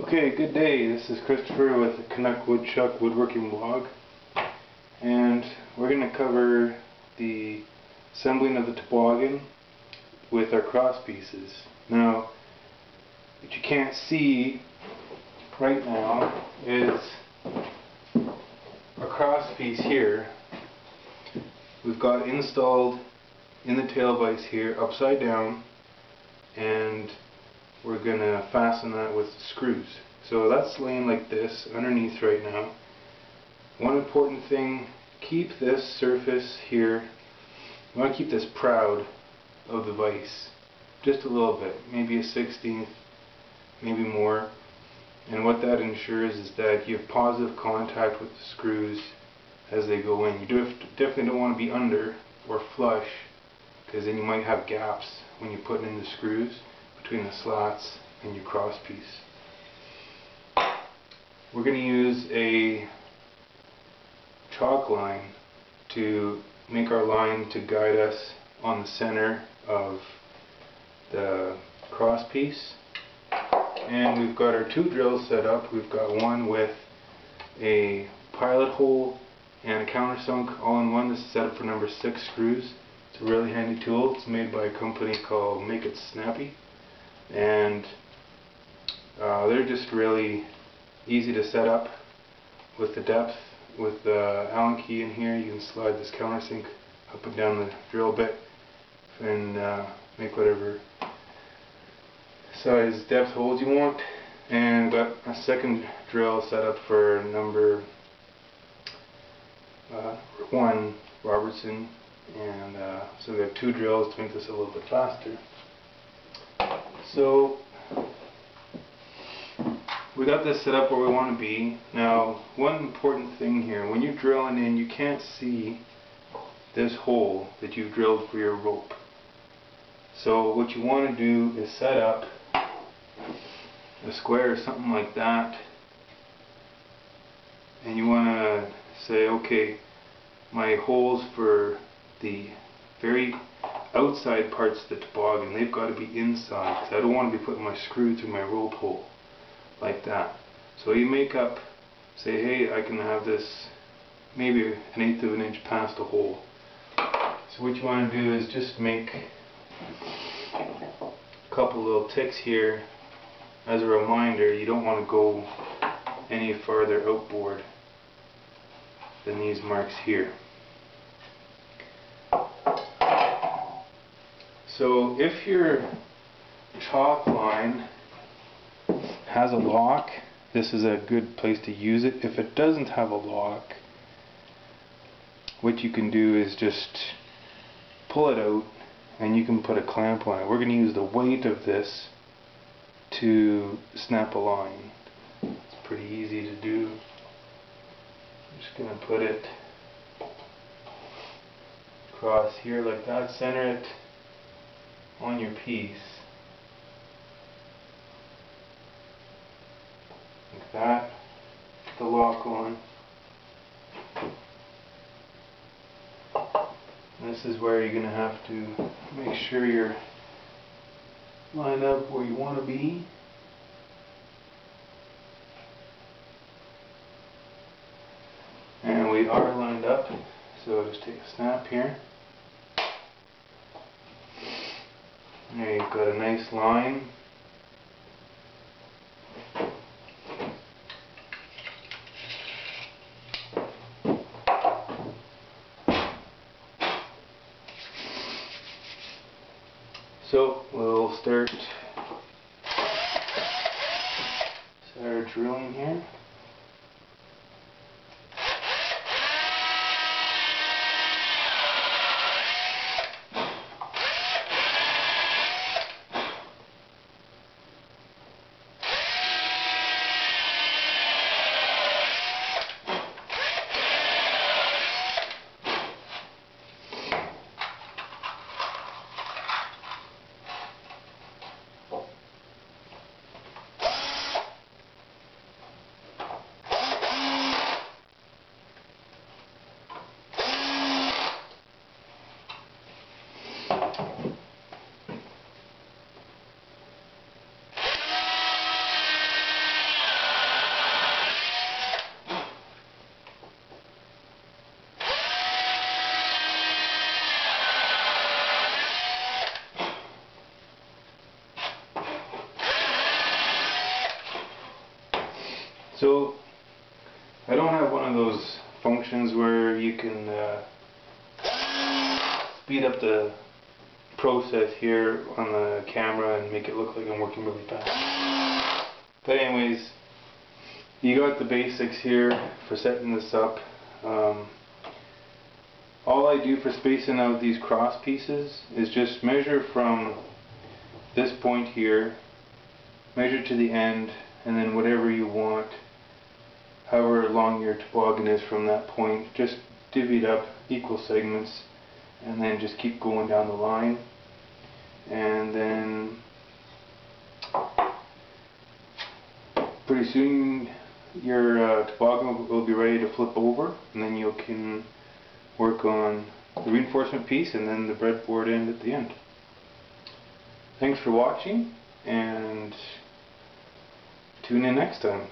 Okay, good day. This is Christopher with the Canuck Woodchuck Woodworking Blog, and we're going to cover the assembling of the toboggan with our cross pieces. Now, what you can't see right now is our cross piece here. We've got installed in the tail vise here upside down, and we're going to fasten that with screws. So that's laying like this underneath right now. One important thing, keep this surface here, you want to keep this proud of the vise just a little bit, maybe a 1/16, maybe more. And what that ensures is that you have positive contact with the screws as they go in. You definitely don't want to be under or flush, because then you might have gaps when you put in the screws between the slats and your cross piece. We're going to use a chalk line to make our line to guide us on the center of the cross piece. And we've got our two drills set up. We've got one with a pilot hole and a countersunk all in one. This is set up for number 6 screws. It's a really handy tool. It's made by a company called Make It Snappy, and they're just really easy to set up with the depth. With the Allen key in here, you can slide this countersink up and down the drill bit and make whatever size depth holes you want. And got a second drill set up for number 1 Robertson, and so we have 2 drills to make this a little bit faster. So we got this set up where we want to be. Now, one important thing here, when you're drilling in, you can't see this hole that you've drilled for your rope. So what you want to do is set up a square or something like that, and you want to say, okay, my holes for the very outside parts of the toboggan, they've got to be inside, because I don't want to be putting my screw through my rope hole like that. So you make up, say, hey, I can have this maybe 1/8 of an inch past the hole. So what you want to do is just make a couple little ticks here as a reminder. You don't want to go any farther outboard than these marks here. So if your chalk line has a lock, this is a good place to use it. If it doesn't have a lock, what you can do is just pull it out and you can put a clamp on it. We're going to use the weight of this to snap a line. It's pretty easy to do. I'm just going to put it across here like that. Center it on your piece like that. Put the lock on. This is where you're going to have to make sure you're lined up where you want to be. And we are lined up, so just take a snap here. There, you've got a nice line. So we'll start our drilling here. So I don't have one of those functions where you can speed up the process here on the camera and make it look like I'm working really fast. But anyways, you got the basics here for setting this up. All I do for spacing out these cross pieces is just measure from this point here, measure to the end, and then whatever you want, however long your toboggan is from that point, just divvy it up equal segments and then just keep going down the line. And then pretty soon your toboggan will be ready to flip over, and then you can work on the reinforcement piece and then the breadboard end at the end. Thanks for watching, and tune in next time.